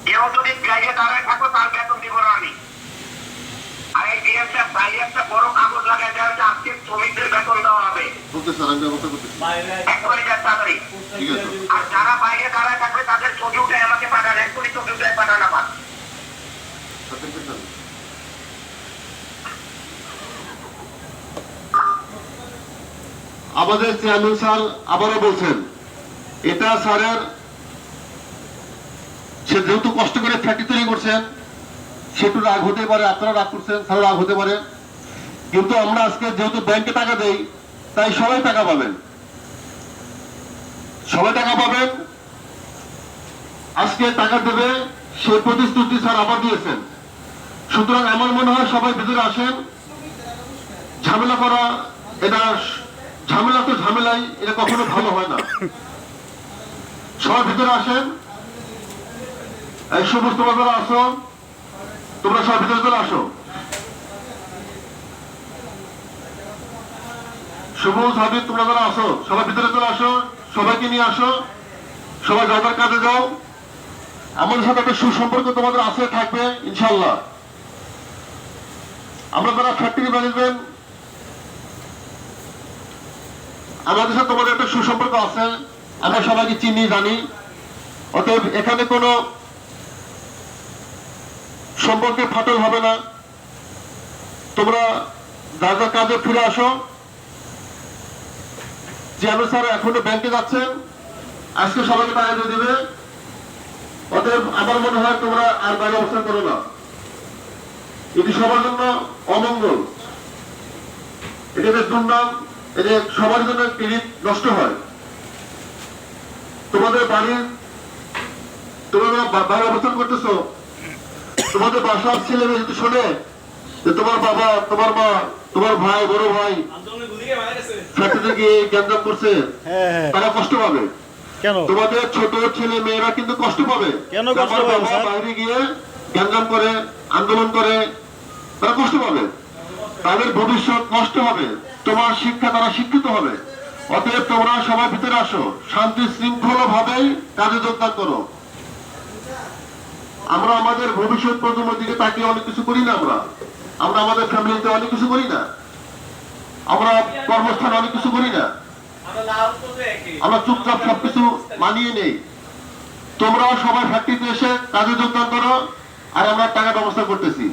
কেউ যদি বাইরে দাঁড়ায় থাকো তার বেতন দিব না আমি। আর এই ডিএমটা বাইরে একটা বড় কাগজ লাগাই দেওয়া হচ্ছে আজকে শ্রমিকদের বেতন দেওয়া হবে এখনই তাড়াতাড়ি। আর যারা বাইরে দাঁড়ায় থাকবে তাদের ছবি উঠে আমাকে পাঠান, এখনই ছবি উঠে পাঠান আমার। আমাদের চেয়ারম্যান স্যার আবারও বলছেন এটা স্যারের, সে যেহেতু কষ্ট করে ফ্যাক্টরি তৈরি করছেন সেটু রাগ হতে পারে, আপনারা রাগ করছেন, স্যার রাগ হতে পারে, কিন্তু আমরা আজকে যেহেতু ব্যাংকে টাকা দেই তাই সবাই টাকা পাবেন, সবাই টাকা পাবেন। আজকে টাকা দেবে সেই প্রতিশ্রুতি স্যার আবার দিয়েছেন। সুতরাং আমার মনে হয় সবাই ভিতরে আসেন। ঝামেলা করা, এটা ঝামেলা তো ঝামেলাই, এটা কখনো ভালো হয় না। সবাই ভিতরে আসেন। এই সমস্ত যারা আসো তোমরা সব ভিতরে চলে আসো। সবুজ হাবিব তোমরা যারা আসো সবাই ভিতরে চলে আসো, সবাইকে নিয়ে আসো, সবাই যাদের কাজে যাও। আমাদের সাথে একটা সুসম্পর্ক তোমাদের আছে, থাকবে ইনশাল্লাহ। আমরা যারা ফ্যাক্টরি ম্যানেজমেন্ট আমাদের সাথে তোমাদের একটা সুসম্পর্ক আছে, আমরা সবাইকে চিনি জানি। অতএব এখানে কোনো সম্পর্কে ফাটল হবে না। তোমরা যার যার কাজে ফিরে আসো। চেয়ারম্যান স্যার এখনো ব্যাংকে যাচ্ছেন, আজকে সবাইকে টাকা দিয়ে দিবে। অতএব আমার মনে হয় তোমরা আর বাইরে অবস্থান করো না, এটি সবার জন্য অমঙ্গল, এটা বেশ দুর্নাম, এটা সবার জন্য ক্রেডিট নষ্ট হয়। তোমাদের বাড়ির তোমরা বাইরে অবস্থান করতেছো, তোমাদের বাসার ছেলে মেয়ে যদি শোনে যে তোমার বাবা, তোমার মা, তোমার ভাই, বড় ভাই ফ্যাক্টরিতে গিয়ে গ্যাঞ্জাম করছে, তারা কষ্ট পাবে। তোমাদের ছোট ছেলে মেয়েরা কিন্তু কষ্ট পাবে। বাইরে গিয়ে গ্যাঞ্জাম করে, আন্দোলন করে, তারা কষ্ট পাবে, তাদের ভবিষ্যৎ নষ্ট হবে, তোমার শিক্ষা তারা শিক্ষিত হবে। অতএব তোমরা সবাই ভিতরে আসো, শান্তি শৃঙ্খলা ভাবেই কাজে যোগদান করো। আমরা আমাদের ভবিষ্যৎ প্রজন্মের দিকে তাকিয়ে অনেক কিছু করি না, আমরা আমাদের ফ্যামিলিতে অনেক কিছু করি না, আমরা কর্মস্থানে অনেক কিছু করি না, আমরা চুপচাপ সবকিছু মানিয়ে নেই। তোমরাও সবাই ফ্যাক্টরিতে এসে কাজে যোগদান করো, আর আমরা টাকা ব্যবস্থা করতেছি।